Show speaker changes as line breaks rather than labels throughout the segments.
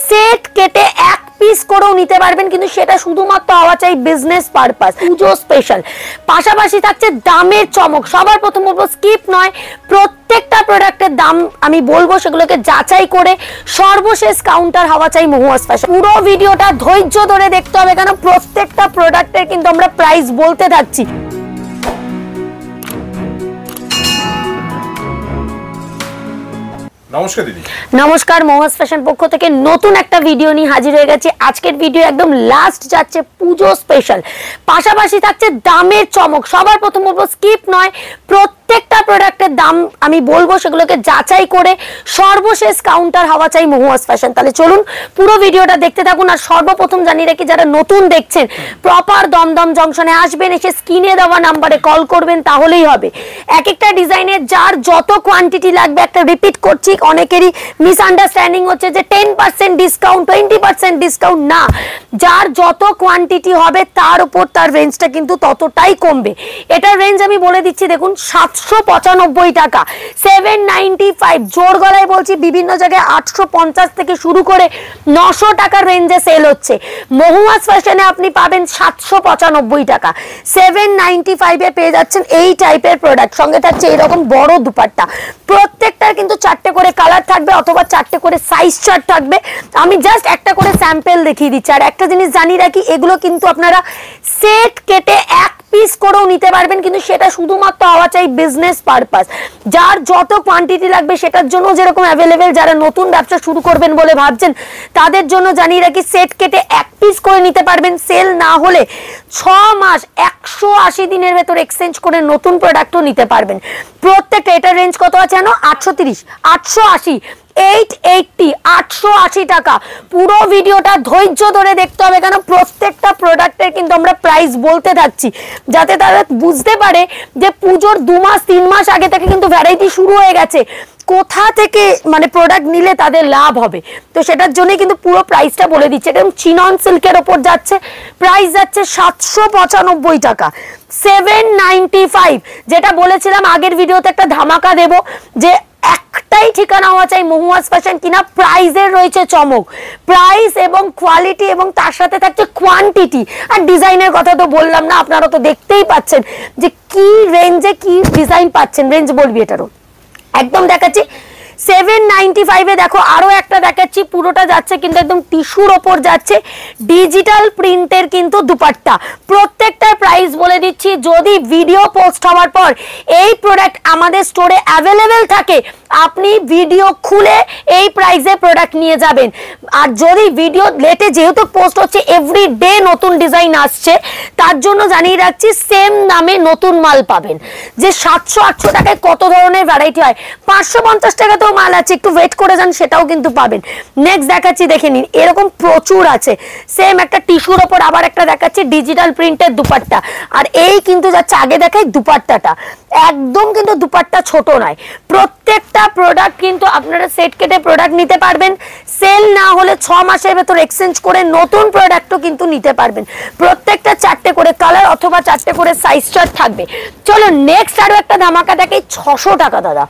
Set কেটে এক piece করেও নিতে পারবেন, কিন্তু সেটা শুধুমাত্র হওয়া চাই বিজনেস পারপাস, পুজো স্পেশাল। পাশাপাশি থাকছে দামের চমক। সবার প্রথম বলবো স্কিপ নয়, প্রত্যেকটা প্রোডাক্টের দাম আমি বলবো সেগুলোকে যাচাই করে সর্বশেষ কাউন্টার হওয়া চাই মহুয়া ফ্যাশন। পুরো ভিডিওটা ধৈর্য ধরে দেখতে হবে, কারণ প্রত্যেকটা প্রোডাক্টের কিন্তু আমরা প্রাইস বলতে থাকছি।
নমস্কার দিদি।
নমস্কার, মহুয়া ফ্যাশন পক্ষ থেকে নতুন একটা ভিডিও নিয়ে হাজির হয়ে গেছি। আজকের ভিডিও একদম লাস্ট যাচ্ছে পুজো স্পেশাল, পাশাপাশি থাকছে দামের চমক। সবার প্রথম বলবো স্কিপ নয়, প্রত্যেকটা প্রোডাক্টের দাম আমি বলবো সেগুলোকে যাচাই করে সর্বশেষ কাউন্টার হওয়া চাই মহুয়া ফ্যাশন। তাহলে চলুন পুরো ভিডিওটা দেখতে থাকুন। আর সর্বপ্রথম জানিয়ে রাখি, যারা নতুন দেখছেন প্রপার দমদম জংশনে আসবেন, এসে স্ক্রিনে দেওয়া নাম্বারে কল করবেন, তাহলেই হবে। এক একটা ডিজাইনের যার যত কোয়ান্টিটি লাগবে, একটা রিপিট করছি, অনেকেরই মিসআন্ডারস্ট্যান্ডিং হচ্ছে যে 10% ডিসকাউন্ট, 20% ডিসকাউন্ট, না, যার যত কোয়ান্টিটি হবে তার উপর তার রেঞ্জটা কিন্তু ততটাই কমবে। এটার রেঞ্জ আমি বলে দিচ্ছি, দেখুন 795 টাকা, 795, জোর গলায় বলছি, বিভিন্ন জায়গায় 850 থেকে শুরু করে 900 টাকার রেঞ্জে সেল হচ্ছে। মহুয়া ফ্যাশনে আপনি পাবেন 795 টাকা, 795 এ পেয়ে যাচ্ছেন এই টাইপের প্রোডাক্ট। সঙ্গে থাকছে এইরকম বড় দুপাট্টা, প্রত্যেকটার কিন্তু 4টে করে কালার থাকবে অথবা 4টে করে সাইজ চার্ট থাকবে। আমি জাস্ট একটা করে স্যাম্পল দেখিয়ে দিচ্ছি। আর একটা জিনিস জানিয়ে রাখি, এগুলো কিন্তু আপনারা সেট কেটে এক পিস করেও নিতে পারবেন, কিন্তু সেটা শুধুমাত্র হওয়া চাই বিজনেস পারপাস। যার যত কোয়ান্টিটি লাগবে সেটার জন্য যেরকম অ্যাভেলেবেল, যারা নতুন ব্যবসা শুরু করবেন বলে ভাবছেন তাদের জন্য জানিয়ে রাখি, সেট কেটে এক পিস করে নিতে পারবেন। সেল না হলে 6 মাস 180 দিনের ভেতর এক্সচেঞ্জ করে নতুন প্রোডাক্টও নিতে পারবেন। প্রত্যেকটা, এটার রেঞ্জ কত আছে জানো? 830, 880, 880, 880 টাকা। পুরো ভিডিওটা ধৈর্য ধরে দেখতে হবে, কারণ প্রত্যেকটা প্রোডাক্টের কিন্তু আমরা প্রাইস বলতে থাকছি, যাতে তারা বুঝতে পারে যে পুজোর 2 মাস 3 মাস আগে থেকে কিন্তু ভ্যারাইটি শুরু হয়ে গেছে, কোথা থেকে মানে প্রোডাক্ট নিলে তাদের লাভ হবে। তো সেটার জন্যই কিন্তু পুরো প্রাইসটা বলে দিচ্ছে। এটা চিনন সিল্কের ওপর যাচ্ছে, প্রাইস যাচ্ছে 795 টাকা, 795। যেটা বলেছিলাম আগের ভিডিওতে, একটা ধামাকা দেব, যে একটাই ঠিকানা হওয়া চাই মহুয়া ফ্যাশন, কিনা প্রাইসের রয়েছে চমক। প্রাইস এবং কোয়ালিটি এবং তার সাথে থাকছে কোয়ান্টিটি। আর ডিজাইনের কথা তো বললাম না, আপনারা তো দেখতেই পাচ্ছেন যে কি রেঞ্জে কি ডিজাইন পাচ্ছেন। রেঞ্জ বলবি এটারও একদম দেখাচ্ছি, 795 এ দেখো আরো একটা দেখাচ্ছি, পুরোটা যাচ্ছে কিন্তু একদম টিস্যুর ওপর যাচ্ছে, ডিজিটাল প্রিন্টের কিন্তু দুপাট্টা। প্রত্যেকটার প্রাইস বলে দিচ্ছি, যদি ভিডিও পোস্ট হওয়ার পর এই প্রোডাক্ট আমাদের স্টোরে অ্যাভেলেবেল থাকে, আপনি ভিডিও খুলে এই প্রাইসে প্রোডাক্ট নিয়ে যাবেন। আর যদি ভিডিও লেটে যেহেতু পোস্ট হচ্ছে, এভরি ডে নতুন ডিজাইন আসছে, তার জন্য জানিয়ে রাখছি সেম দামে নতুন মাল পাবেন। যে 700-800 টাকায় কত ধরনের ভ্যারাইটি হয়, 550 টাকা তো মাল আছে, একটু ওয়েট করে যান, সেটাও কিন্তু পাবেন। নেক্সট দেখাচ্ছি, দেখে নিন, এরকম প্রচুর আছে। সেম একটা টিস্যুর ওপর আবার একটা দেখাচ্ছি ডিজিটাল প্রিন্টের দুপাট্টা। আর এই কিন্তু যাচ্ছে, আগে দেখাই দুপাট্টাটা, একদম কিন্তু দুপাট্টা ছোট নয়। প্রত্যেকটা প্রোডাক্ট কিন্তু আপনারা সেট কেটে প্রোডাক্ট নিতে পারবেন। সেল না হলে 6 মাসের ভেতর এক্সচেঞ্জ করে নতুন প্রোডাক্টও কিন্তু নিতে পারবেন। প্রত্যেকটা 4টে করে কালার অথবা 4টে করে সাইজ চার্ট থাকবে। চলো নেক্সট আরো একটা ধামাকা দেখাই, 600 টাকা দাদা।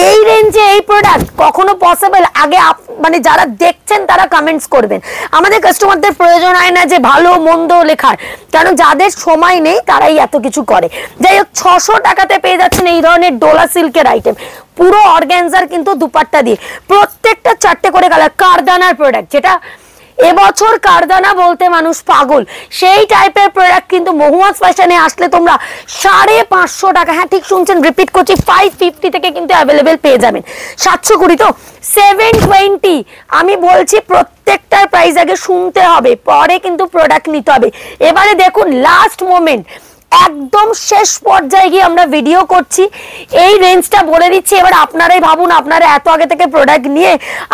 এই রেঞ্জে এই প্রোডাক্ট কখনো পসিবল? আগে মানে যারা দেখছেন তারা কমেন্টস করবেন। আমাদের কাস্টমারদের প্রয়োজন হয় না যে ভালো মন্দ লেখার, কারণ যাদের সময় নেই তারাই এত কিছু করে। যাই হোক, 600 টাকাতে পেয়ে যাচ্ছেন এই ধরনের ডোলা সিল্কের আইটেম, পুরো অর্গানজার কিন্তু দুপাট্টা দিয়ে। প্রত্যেকটা 4টে করে কালার, কারদানার প্রোডাক্ট, যেটা এবছর কারদানা বলতে মানুষ পাগল, সেই টাইপের প্রোডাক্ট কিন্তু মহুয়া ফ্যাশনে আসলে তোমরা 550 টাকা, হ্যাঁ ঠিক শুনছেন, রিপিট করছি, 550 থেকে কিন্তু অ্যাভেলেবেল পেয়ে যাবেন। 720 তো 720। আমি বলছি প্রত্যেকটার প্রাইস আগে শুনতে হবে, পরে কিন্তু প্রোডাক্ট নিতে হবে। এবারে দেখুন লাস্ট মোমেন্ট, একদম শেষ পর্যায়ে গিয়ে আমরা ভিডিও করছি, এই রেঞ্জটা বলে দিচ্ছি। এবার আপনারাই ভাবুন, আপনারা এত আগে থেকে প্রোডাক্ট নিয়ে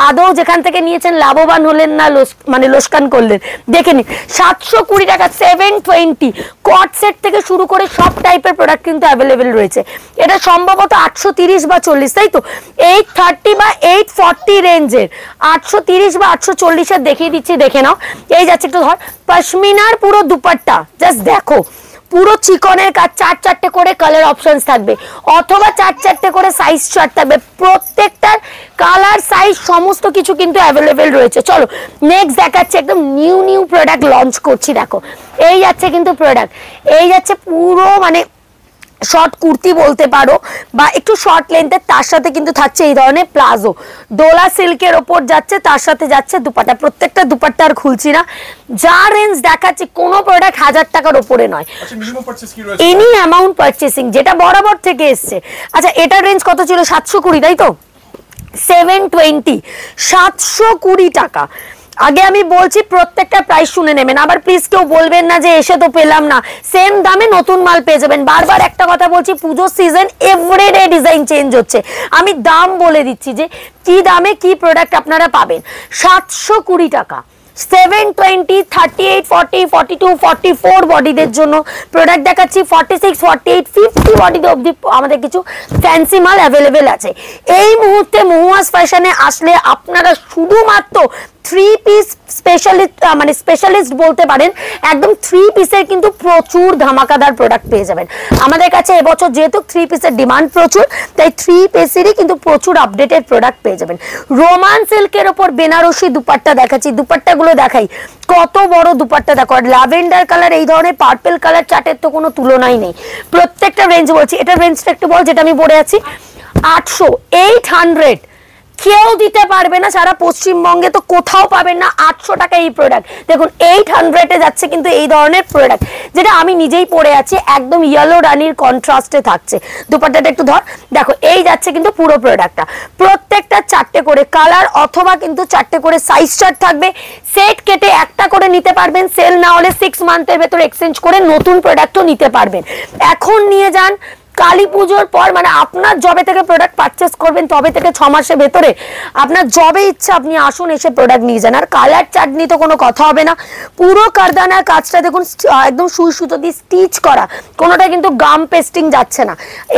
আদৌ যেখান থেকে নিয়েছেন লাভবান হলেন না মানে লোকসান করলেন। দেখে নিন, 720 টাকা, 720। কট সেট থেকে শুরু করে সব টাইপের প্রোডাক্ট কিন্তু অ্যাভেলেবেল রয়েছে। এটা সম্ভবত 830 বা 40, তাই তো? 830 বা 840 রেঞ্জের, 830 বা 840 দেখিয়ে দিচ্ছি, দেখে নাও। এই যাচ্ছে, একটু ধর, পশমিনার পুরো দুপাট্টা, জাস্ট দেখো, পুরো চিকনের কাজ, 4 করে কালার অপশনস থাকবে অথবা 4 করে সাইজ চার্ট থাকবে, প্রত্যেকটার কালার সাইজ সমস্ত কিছু কিন্তু অ্যাভেলেবেল রয়েছে। চলো নেক্সট দেখাচ্ছি, একদম নিউ প্রোডাক্ট লঞ্চ করছি। দেখো এই যাচ্ছে কিন্তু প্রোডাক্ট, এই যাচ্ছে পুরো মানে শর্ট কুর্তি বলতে পারো বা একটু শর্ট লেন্থের, তার সাথে কিন্তু থাকছে এই ধরনের প্লাজো, দোলা সিল্কের ওপর যাচ্ছে, তার সাথে যাচ্ছে দুপাট্টা। প্রত্যেকটা দুপাট্টা আর খুলছি না, যা রেঞ্জ দেখাচ্ছি কোনো প্রোডাক্ট 1000 টাকার ওপরে নয়, এনি অ্যামাউন্ট পারচেসিং, যেটা বরাবর থেকে এসছে। আচ্ছা এটার রেঞ্জ কত ছিল? 720, তাই তো? 720, 720 টাকা। আগে আমি বলছি প্রত্যেকটা প্রাইস শুনে নেবেন, আবার প্লিজ কেউ বলবেন না যে এসে তো পেলাম না, সেম দামে নতুন মাল পেয়ে যাবেন। বারবার একটা কথা বলছি, পুজোর সিজন, এভরিডে ডিজাইন চেঞ্জ হচ্ছে, আমি দাম বলে দিচ্ছি যে কি দামে কি প্রোডাক্ট আপনারা পাবেন। 720 টাকা, 720, 38, 40, 42, 44 বডিদের জন্য প্রোডাক্ট দেখাচ্ছি, 46, 48, 50 বডিতে অবধি আমাদের কিছু ফ্যান্সি মাল অ্যাভেলেবেল আছে। এই মুহূর্তে মহুয়াস ফ্যাশনে আসলে আপনারা শুধুমাত্র 3 পিস স্পেশালিস্ট, মানে স্পেশালিস্ট বলতে পারেন, একদম 3 পিসের কিন্তু প্রচুর ধামাকাদার প্রোডাক্ট পেয়ে যাবেন আমাদের কাছে। এবছর যেহেতু 3 পিসের ডিমান্ড প্রচুর, তাই 3 পিসেরই কিন্তু প্রচুর আপডেটেড প্রোডাক্ট পেয়ে যাবেন। রোমান সিল্কের ওপর বেনারসি দুপাট্টা দেখাচ্ছি, দুপাট্টাগুলো দেখাই, কত বড় দুপাট্টা দেখো, ল্যাভেন্ডার কালার, এই ধরনের পার্পল কালার চার্টের তো কোনো তুলনাই নেই। প্রত্যেকটা রেঞ্জ বলছি, এটার রেঞ্জটা একটু বল যেটা আমি পড়ে আছি, 800, 800 কেউ দিতে পারবে না, সারা পশ্চিমবঙ্গে তো কোথাও পাবেন না 800 টাকা এই প্রোডাক্ট। দেখুন 800-এ যাচ্ছে কিন্তু এই ধরনের প্রোডাক্ট, যেটা আমি নিজেই পরে আছি, একদম ইয়েলো রানির কন্ট্রাস্টে থাকছে। দুপাট্টাটা একটু ধর, দেখো এই যাচ্ছে কিন্তু পুরো প্রোডাক্টটা, প্রত্যেকটা 4টে করে কালার অথবা কিন্তু 4টে করে সাইজ চার্ট থাকবে। সেট কেটে একটা করে নিতে পারবেন, সেল না হলে 6 মান্থের ভেতর এক্সচেঞ্জ করে নতুন প্রোডাক্টও নিতে পারবেন। এখন নিয়ে যান, কালী পুজোর পর, মানে আপনার যবে থেকে প্রোডাক্ট পারচেস করবেন তবে থেকে 6 মাসের ভেতরে আপনার যবে ইচ্ছা আপনি আসুন, এসে প্রোডাক্ট নিয়ে যান। আর কালার চাটনি তো কোনো কথা হবে না, পুরো কারদানার কাজটা দেখুন একদম সুই সুতো দিয়ে স্টিচ করা, কোনোটা কিন্তু গাম পেস্টিং যাচ্ছে না।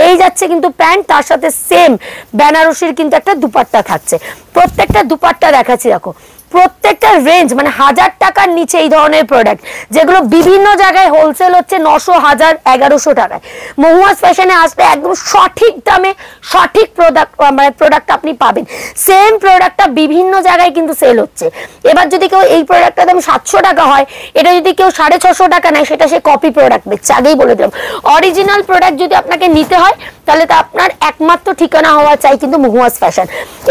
এই যাচ্ছে কিন্তু প্যান্ট, তার সাথে সেম বেনারসির কিন্তু একটা দুপাট্টা থাকছে। প্রত্যেকটা দুপাট্টা দেখাচ্ছি, দেখো প্রত্যেকটা রেঞ্জ মানে 1000 টাকার নিচে এই ধরনের প্রোডাক্ট, যেগুলো বিভিন্ন জায়গায় হোলসেল হচ্ছে 900, 1000, 1100 টাকায়। মহুয়াস ফ্যাশনে আসলে একদম সঠিক দামে সঠিক প্রোডাক্ট আপনি পাবেন। সেম প্রোডাক্টটা বিভিন্ন জায়গায় কিন্তু সেল হচ্ছে। এবার যদি কেউ এই প্রোডাক্টটার দাম 700 টাকা হয়, এটা যদি কেউ 650 টাকা নেয়, সেটা সে কপি প্রোডাক্ট বেচছে, আগেই বলে দিলাম। অরিজিনাল প্রোডাক্ট যদি আপনাকে নিতে হয়, তাহলে তো আপনার একমাত্র ঠিকানা হওয়া চাই কিন্তু মহুয়াস ফ্যাশন।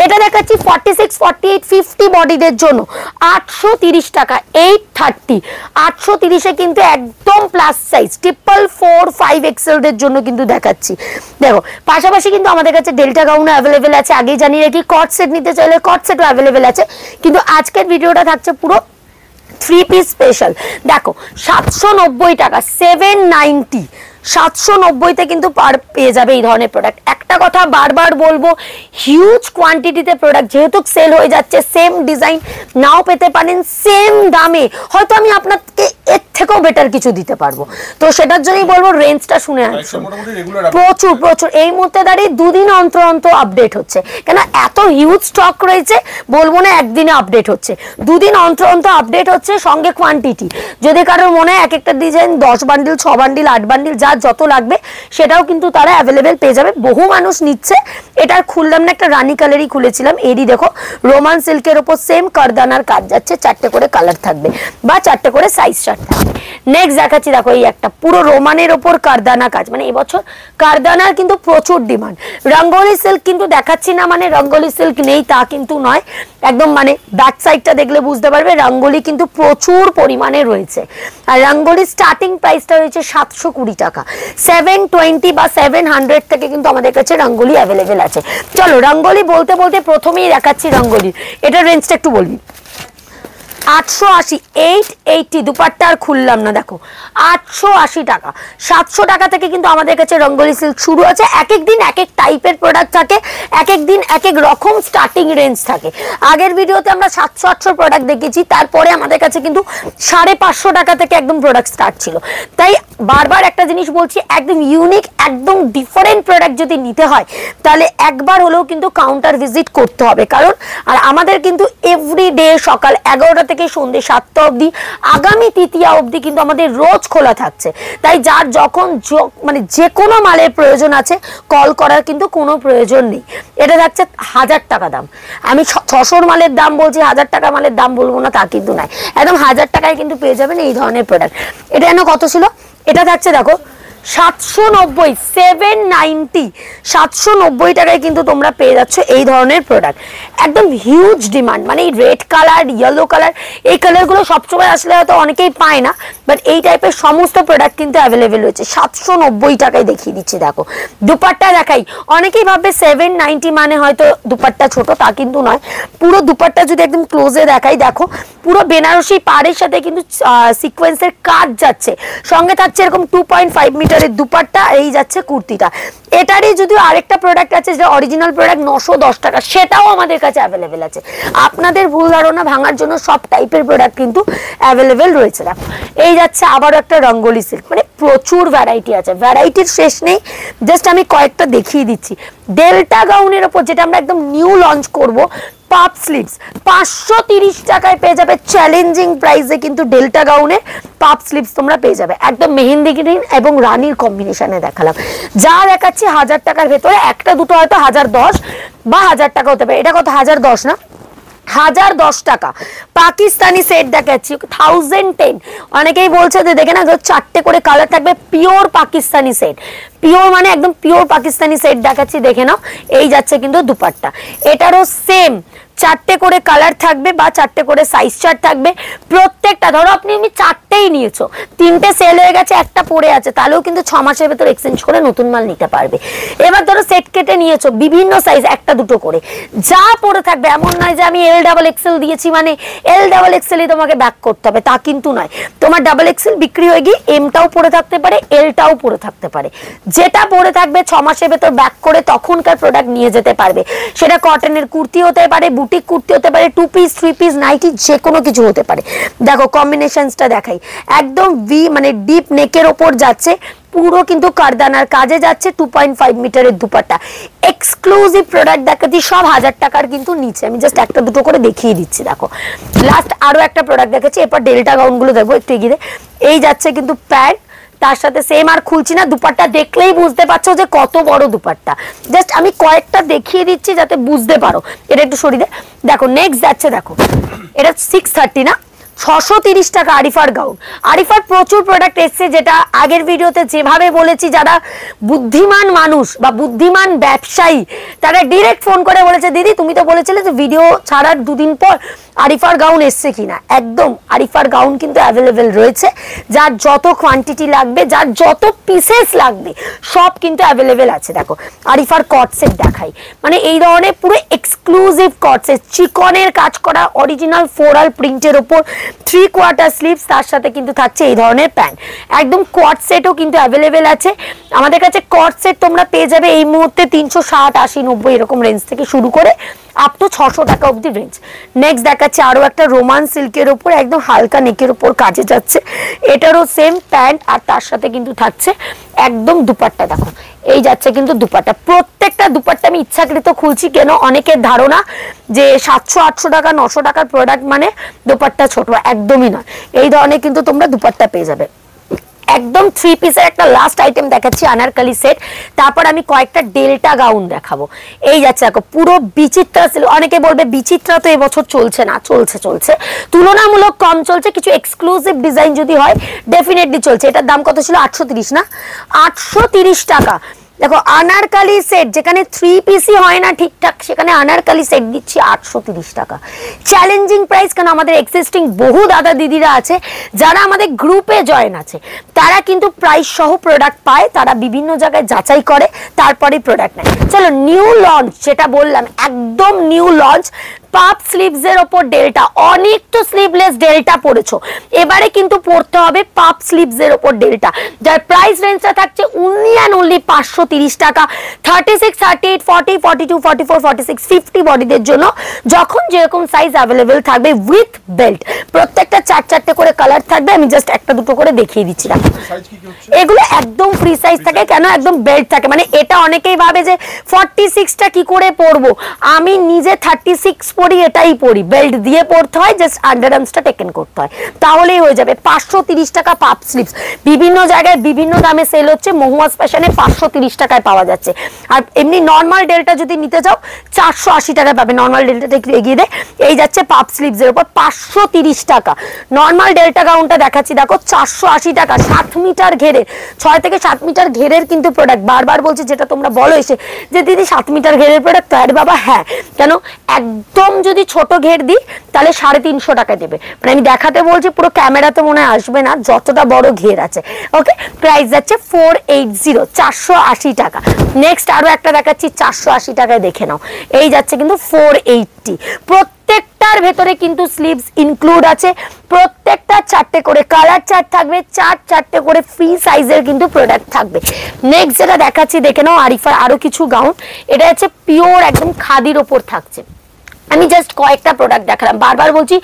এটা দেখাচ্ছি 46, 48, 50 বডিদের জন্য 830 টাকা, 830, 830-এ কিন্তু একদম প্লাস সাইজ, 444, 5XL দের জন্য কিন্তু দেখাচ্ছি। দেখো পাশাপাশি কিন্তু আমাদের কাছে ডেল্টা গাউন অ্যাভেলেবেল আছে, আগেই জানিয়ে রাখি। কট সেট নিতে চাইলে কট সেটও অ্যাভেলেবেল আছে, কিন্তু আজকের ভিডিওটা থাকছে পুরো 3 পিস স্পেশাল। দেখো 790 টাকা, 790, 790-তে কিন্তু পেয়ে যাবে এই ধরনের প্রোডাক্ট। একটা কথা বারবার বলবো, হিউজ কোয়ান্টিটিতে প্রোডাক্ট যেহেতু সেল হয়ে যাচ্ছে, সেম ডিজাইন নাও পেতে পারেন, সেম দামে হয়তো আমি আপনাকে এর থেকেও বেটার কিছু দিতে পারবো, তো সেটার জন্যই বলবো রেঞ্জটা শুনে আসুন। প্রচুর প্রচুর এই মুহূর্তে দাঁড়িয়ে 2 দিন অন্তর অন্তর আপডেট হচ্ছে, কেন এত হিউজ স্টক রয়েছে, বলবো না একদিনে আপডেট হচ্ছে, 2 দিন অন্তর অন্তর আপডেট হচ্ছে। সঙ্গে কোয়ান্টিটি, যদি কারোর মনে হয় এক একটা ডিজাইন 10 বান্ডিল, 6 বান্ডিল, 8 বান্ডিল, যা যত লাগবে সেটাও কিন্তু তারা অ্যাভেলেবেল পেয়ে যাবে। বহু মানুষ নিচ্ছে, এটার খুললাম না, একটা রানী কালারই খুলেছিলাম। এরই দেখো রোমান সিল্কের ওপর সেম কারদানার কাজ যাচ্ছে, 4টে করে কালার থাকবে বা 4টে করে সাইজ চার্ট থাকবে। নেক্সট দেখাচ্ছি, দেখো এই একটা পুরো রোমানের ওপর কারদানা কাজ, মানে এবছর কারদানার কিন্তু প্রচুর ডিমান্ড। রঙ্গোলি সিল্ক কিন্তু দেখাচ্ছি না, মানে রঙ্গোলি সিল্ক নেই তা কিন্তু নয়, একদম মানে ব্যাক সাইডটা দেখলে বুঝতে পারবে রঙ্গোলি কিন্তু প্রচুর পরিমাণে রয়েছে। আর রঙ্গোলি স্টার্টিং প্রাইসটা রয়েছে 720 টাকা, 720 বা 700 থেকে কিন্তু আমাদের কাছে রঙ্গোলি অ্যাভেলেবেল আছে। চলো রঙ্গোলি বলতে বলতে প্রথমেই দেখাচ্ছি রঙ্গোলি, এটার রেঞ্জটা একটু বলবি। 880, 880, দুপাট্টা আর খুললাম না, দেখো 880 টাকা, 700 টাকা থেকে কিন্তু আমাদের কাছে রঙ্গোলি সিল্ক শুরু আছে। এক এক দিন এক এক টাইপের প্রোডাক্ট থাকে, এক এক দিন এক এক রকম স্টার্টিং রেঞ্জ থাকে। আগের ভিডিওতে আমরা 700-800 প্রোডাক্ট দেখেছি, তারপরে আমাদের কাছে কিন্তু 550 টাকা থেকে একদম প্রোডাক্ট স্টার্ট ছিল। তাই বারবার একটা জিনিস বলছি, একদম ইউনিক, একদম ডিফারেন্ট প্রোডাক্ট যদি নিতে হয়, তাহলে একবার হলেও কিন্তু কাউন্টার ভিজিট করতে হবে। কারণ আর আমাদের কিন্তু এভরিডে সকাল 11টা থেকে থেকে সন্ধ্যে 7টা অবধি, আগামী তৃতীয়া অবধি কিন্তু আমাদের রোজ খোলা থাকছে। তাই যার যখন মানে যে কোনো মালের প্রয়োজন আছে কল করার কিন্তু কোনো প্রয়োজন নেই। এটা থাকছে 1000 টাকা দাম। আমি 600 মালের দাম বলছি, 1000 টাকা মালের দাম বলবো না তা কিন্তু নয়, একদম 1000 টাকায় কিন্তু পেয়ে যাবেন এই ধরনের প্রোডাক্ট। এটা যেন কত ছিল, এটা থাকছে দেখো 790, 790, 790 টাকায় কিন্তু তোমরা পেয়ে যাচ্ছ এই ধরনের প্রোডাক্ট। একদম হিউজ ডিমান্ড, মানে এই রেড কালার, ইয়েলো কালার, এই কালারগুলো সবসময় আসলে হয়তো অনেকেই পায় না, বাট এই টাইপের সমস্ত প্রোডাক্ট কিন্তু অ্যাভেলেবেল রয়েছে। 790 টাকায় দেখিয়ে দিচ্ছি। দেখো দুপাট্টা দেখাই, অনেকেই ভাববে 790 মানে হয়তো দুপাট্টা ছোট, তা কিন্তু নয়। পুরো দুপাট্টা যদি একদম ক্লোজে দেখাই, দেখো পুরো বেনারসি পাড়ের সাথে কিন্তু সিকোয়েন্সের কাজ যাচ্ছে, সঙ্গে থাকছে এরকম 2.5 মিটারের দুপাট্টা। এই যাচ্ছে কুর্তিটা। এটারই যদিও আরেকটা প্রোডাক্ট আছে যেটা অরিজিনাল প্রোডাক্ট 910 টাকা, সেটাও আমাদের কাছে অ্যাভেলেবেল আছে। আপনাদের ভুল ধারণা ভাঙার জন্য সব টাইপের প্রোডাক্ট কিন্তু অ্যাভেলেবেল রয়েছে। দেখো এই যাচ্ছে আবারও একটা রঙ্গোলি সিল্ক, মানে প্রচুর ভ্যারাইটি আছে, ভ্যারাইটির শেষ নেই। জাস্ট আমি কয়েকটা দেখিয়ে দিচ্ছি। ডেল্টা গাউনের ওপর যেটা আমরা একদম নিউ লঞ্চ করব, পাপ স্লিভস 530 টাকায় পেয়ে যাবে। চ্যালেঞ্জিং প্রাইসে কিন্তু ডেল্টা গাউনে পাপ স্লিভস তোমরা পেয়ে যাবে, একদম মেহেন্দি গ্রিন এবং রানীর কম্বিনেশনে দেখালাম। যা দেখাচ্ছি 1000 টাকার ভেতরে, একটা দুটো হয়তো 1010 বা 1000 টাকা হতে পারে। এটা কত, 1010 না, 1010 টাকা। পাকিস্তানি সেট দেখাচ্ছি 1010। অনেকেই বলছে যে দেখে না 4টে করে কালার থাকবে, পিওর পাকিস্তানি সেট, পিওর মানে একদম পিওর পাকিস্তানি সেট দেখাচ্ছি, দেখে নাও। এই যাচ্ছে কিন্তু দুপাট্টা, এটারও সেম 4টে করে কালার থাকবে বা 4টে করে সাইজ চার্ট থাকবে। প্রত্যেকটা ধরো আপনি 4টেই নিয়েছো, 3টে সেল হয়ে গেছে, একটা পড়ে আছে, তাহলেও কিন্তু 6 মাসের ভেতর এক্সচেঞ্জ করে নতুন মাল নিতে পারবে। এবার ধরো সেট কেটে নিয়েছো বিভিন্ন সাইজ, একটা দুটো করে যা পড়ে থাকবে, এমন নয় যে আমি XXL দিয়েছি মানে XXLই তোমাকে ব্যাক করতে হবে, তা কিন্তু নয়। তোমার XXL বিক্রি হয়ে গিয়ে এমটাও পড়ে থাকতে পারে, এলটাও পড়ে থাকতে পারে। যেটা পড়ে থাকবে 6 মাসের ভেতর ব্যাক করে তখনকার প্রোডাক্ট নিয়ে যেতে পারবে। সেটা কটনের কুর্তি হতে পারে, বুটিক কুর্তি হতে পারে, 2 পিস 3 পিস নাইটি, যে কোনো কিছু হতে পারে। দেখো কম্বিনেশনসটা দেখাই, একদম ভি মানে ডিপ নেকের ওপর যাচ্ছে, পুরো কিন্তু কারদানার কাজে যাচ্ছে, 2.5 মিটারের দুপাট্টা। এক্সক্লুসিভ প্রোডাক্ট দেখাচ্ছি, সব 1000 টাকার কিন্তু নিচে। আমি জাস্ট একটা দুটো করে দেখিয়ে দিচ্ছি। দেখো লাস্ট আরো একটা প্রোডাক্ট দেখাচ্ছি, এরপর ডেল্টা গাউনগুলো দেখবো একটু এগিয়ে। এই যাচ্ছে কিন্তু প্যান্ট, তার সাথে সেম, আর খুলছি না, দুপাট্টা দেখলেই বুঝতে পারছো যে কত বড় দুপাট্টা। জাস্ট আমি কয়েকটা দেখিয়ে দিচ্ছি যাতে বুঝতে পারো। এটা একটু সরিয়ে দে। দেখো নেক্সট যাচ্ছে, দেখো এটা 630 না, 630 টাকা আরিফার গাউন। আরিফার প্রচুর প্রোডাক্ট এসছে, যেটা আগের ভিডিওতে যেভাবে বলেছি, যারা বুদ্ধিমান মানুষ বা বুদ্ধিমান ব্যবসায়ী তারা ডিরেক্ট ফোন করে বলেছে, দিদি তুমি তো বলেছিলে যে ভিডিও ছাড়ার 2 দিন পর আরিফার গাউন এসছে কিনা। একদম আরিফার গাউন কিন্তু অ্যাভেলেবেল রয়েছে, যার যত কোয়ান্টিটি লাগবে, যার যত পিসেস লাগবে সব কিন্তু অ্যাভেলেবেল আছে। দেখো আরিফার কট সেট দেখাই, মানে এই ধরনের পুরো এক্সক্লুসিভ কট সেট, চিকনের কাজ করা, অরিজিনাল ফ্লোরাল প্রিন্টের ওপর 3/4 স্লিভস, তার সাথে কিন্তু থাকছে এই ধরনের প্যান্ট। একদম কট সেটও কিন্তু অ্যাভেলেবেল আছে আমাদের কাছে। কট সেট তোমরা পেয়ে যাবে এই মুহূর্তে 360, 80, 90 এরকম রেঞ্জ থেকে শুরু করে আপ টু 600 টাকা অবধি রেঞ্জ। নেক্সট দেখাচ্ছে আরো একটা রোমান সিল্কের উপর, একদম হালকা নেকের উপর কাজে যাচ্ছে, এটারও সেম প্যান্ট, আর তার সাথে কিন্তু থাকছে একদম দুপাট্টা। দেখো এই যাচ্ছে কিন্তু দুপাট্টা, প্রত্যেকটা দুপাট্টা আমি ইচ্ছাকৃত খুলছি, কেন অনেকের ধারণা যে 700, 800 টাকা, 900 টাকার প্রোডাক্ট মানে দুপাট্টা ছোট, একদমই নয়। এই ধরনের কিন্তু তোমরা দুপাট্টা পেয়ে যাবে। একদম 3 পিসের একটা লাস্ট আইটেম দেখাচ্ছি, আনারকলি সেট। তারপর আমি কয়েকটা ডেল্টা গাউন দেখাবো। এই যাচ্ছে দেখো পুরো বিচিত্রা সিল্ক। অনেকে বলবে বিচিত্রা তো এবছর চলছে না, চলছে, তুলনামূলক কম চলছে। কিছু এক্সক্লুসিভ ডিজাইন যদি হয় ডেফিনেটলি চলছে। এটার দাম কত ছিল, 830 না, 830 টাকা। দেখো আনারকলি সেট, যেখানে 3 পিসই হয় না ঠিকঠাক, সেখানে আনারকলি সেট দিচ্ছি 830 টাকা। চ্যালেঞ্জিং প্রাইস, কারণ আমাদের এক্সিস্টিং বহু দাদা দিদিরা আছে যারা আমাদের গ্রুপে জয়েন আছে, তারা কিন্তু প্রাইস সহ প্রোডাক্ট পায়, তারা বিভিন্ন জায়গায় যাচাই করে তারপরে প্রোডাক্ট নেয়। চলো নিউ লঞ্চ, যেটা বললাম একদম নিউ লঞ্চ, পাপ স্লিভস এর উপর ডেল্টা। অনেক তো স্লিভলেস ডেল্টা পড়েছো, এবারে কিন্তু পড়তে হবে পাপ স্লিভস এর উপর ডেল্টা, যার প্রাইস রেঞ্জটা থাকছে only 530 টাকা। 36, 38, 40, 42, 44, 46, 50 বডিদের জন্য যখন যেরকম সাইজ অ্যাভেলেবেল থাকবে উইথ বেল্ট। প্রত্যেকটা 4-4টে করে কালার থাকবে, আমি জাস্ট একটা দুটো করে দেখিয়ে দিচ্ছি। দেখো এগুলো একদম ফ্রি সাইজ থাকে, কেন একদম বেল্ট থাকে। মানে এটা অনেকেই ভাবে যে 46টা কি করে পরবো, আমি নিজে 36 পরি এটাই পরি, বেল্ট দিয়ে পরতে হয়, জাস্ট আন্ডার আর্মসটা টেকেন করতে হয়, তাহলেই হয়ে যাবে। 530 টাকা পাপ স্লিভস, বিভিন্ন জায়গায় বিভিন্ন দামে সেল হচ্ছে, মহুয়া ফ্যাশনে 530 টাকায় পাওয়া যাচ্ছে। আর এমনি নর্মাল ডেলটা যদি নিতে যাও 480 টাকায় পাবে। নর্মাল ডেলটাটা একটু এগিয়ে দেয়, এই যাচ্ছে পাপ স্লিভস এর উপর 530 টাকা। নর্মাল ডেল্টা গাউনটা দেখাচ্ছি, দেখো 480 টাকা, 7 মিটার ঘেরের, 6 থেকে 7 মিটার ঘেরের কিন্তু প্রোডাক্ট। বারবার বলছি, যেটা তোমরা বলো এসে যে দিদি 7 মিটার ঘেরের প্রোডাক্ট, আরে বাবা হ্যাঁ, কেন একদম যদি ছোট ঘের দিই তাহলে 350 টাকা দেবে, মানে আমি দেখাতে বলছি, পুরো ক্যামেরাতে মনে আসবে না যতটা বড় ঘের আছে। ওকে, প্রাইস যাচ্ছে 480, 480 টাকা। নেক্সট আরো একটা দেখাচ্ছি 480 টাকায়, দেখে নাও, এই যাচ্ছে কিন্তু 480। প্রত্যেকটার ভেতরে কিন্তু স্লিভস ইনক্লুড আছে, প্রত্যেকটা 4টে করে কালার চার্ট থাকবে, 4টে করে ফ্রি সাইজের কিন্তু প্রোডাক্ট থাকবে। নেক্সট যেটা দেখাচ্ছি দেখে নাও, আরিফার আরো কিছু গাউন, এটা হচ্ছে পিওর একদম খাদির ওপর থাকছে। আমি জাস্ট কয়েকটা প্রোডাক্ট দেখালাম, বারবার বলছি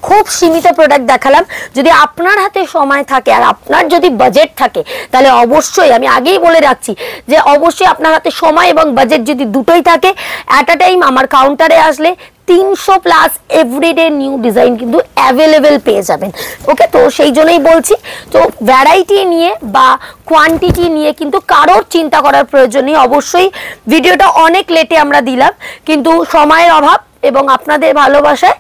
খুব সীমিত প্রোডাক্ট দেখালাম। যদি আপনার হাতে সময় থাকে আর আপনার যদি বাজেট থাকে, তাহলে অবশ্যই, আমি আগেই বলে রাখছি যে অবশ্যই আপনার হাতে সময় এবং বাজেট যদি দুটোই থাকে, অ্যাট আ টাইম আমার কাউন্টারে আসলে 300 প্লাস এভরিডে নিউ ডিজাইন কিন্তু অ্যাভেলেবেল পেয়ে যাবেন। ওকে, তো সেই জন্যই বলছি, তো ভ্যারাইটি নিয়ে বা কোয়ান্টিটি নিয়ে কিন্তু কারোর চিন্তা করার প্রয়োজন নেই। অবশ্যই ভিডিওটা অনেক লেটে আমরা দিলাম, কিন্তু সময়ের অভাব এবং আপনাদের ভালোবাসায়,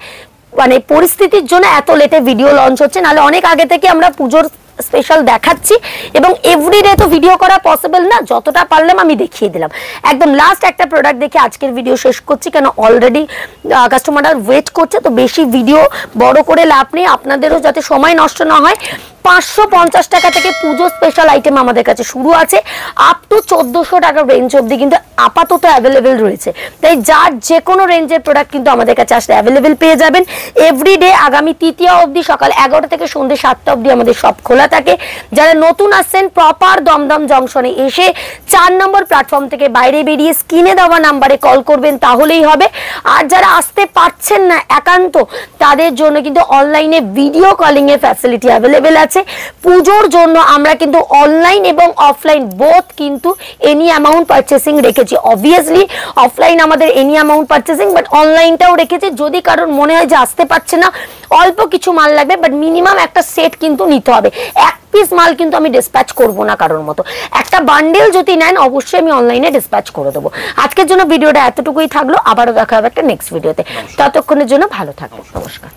মানে পরিস্থিতির জন্য এত লেটে ভিডিও লঞ্চ হচ্ছে, নাহলে অনেক আগে থেকে আমরা পুজোর স্পেশাল দেখাচ্ছি, এবং এভরিডে তো ভিডিও করা পসিবল না, যতটা পারলাম আমি দেখিয়ে দিলাম। একদম লাস্ট একটা প্রোডাক্ট দেখে আজকের ভিডিও শেষ করছি, কেন অলরেডি কাস্টমাররা ওয়েট করছে, তো বেশি ভিডিও বড় করে লাভ নেই, আপনাদেরও যাতে সময় নষ্ট না হয়। 550 টাকা থেকে পুজো স্পেশাল আইটেম আমাদের কাছে শুরু আছে, আপ টু 1400 টাকার রেঞ্জ অবধি কিন্তু আপাতত অ্যাভেলেবেল রয়েছে। তাই যার যে কোনো রেঞ্জের প্রোডাক্ট কিন্তু আমাদের কাছে আসলে অ্যাভেলেবেল পেয়ে যাবেন। এভরিডে আগামী তৃতীয়া অবধি সকাল 11টা থেকে সন্ধ্যে 7টা অবধি আমাদের সব খোলা থাকে। যারা নতুন আসছেন, প্রপার দমদম জংশনে এসে 4 নম্বর প্ল্যাটফর্ম থেকে বাইরে বেরিয়ে স্ক্রিনে দেওয়া নাম্বারে কল করবেন, তাহলেই হবে। আর যারা আসতে পারছেন না একান্ত, তাদের জন্য কিন্তু অনলাইনে ভিডিও কলিং এর ফ্যাসিলিটি অ্যাভেলেবেল আছে। পুজোর জন্য আমরা কিন্তু অনলাইন এবং অফলাইন বোথ কিন্তু এনি অ্যামাউন্ট পারচেসিং রেখেছি। অবভিয়াসলি অফলাইন আমাদের এনি অ্যামাউন্ট পারচেসিং, বাট অনলাইনটাও রেখেছি। যদি কারোর মনে হয় যে আসতে পারছে না, অল্প কিছু মাল লাগবে, বাট মিনিমাম একটা সেট কিন্তু নিতে হবে। এক পিস মাল কিন্তু আমি ডিসপ্যাচ করব না কারোর মতো, একটা বান্ডেল যদি নেন অবশ্যই আমি অনলাইনে ডিসপ্যাচ করে দেবো। আজকের জন্য ভিডিওটা এতটুকুই থাকলো, আবারও দেখা হবে একটা নেক্সট ভিডিওতে। ততক্ষণের জন্য ভালো থাকবেন, নমস্কার।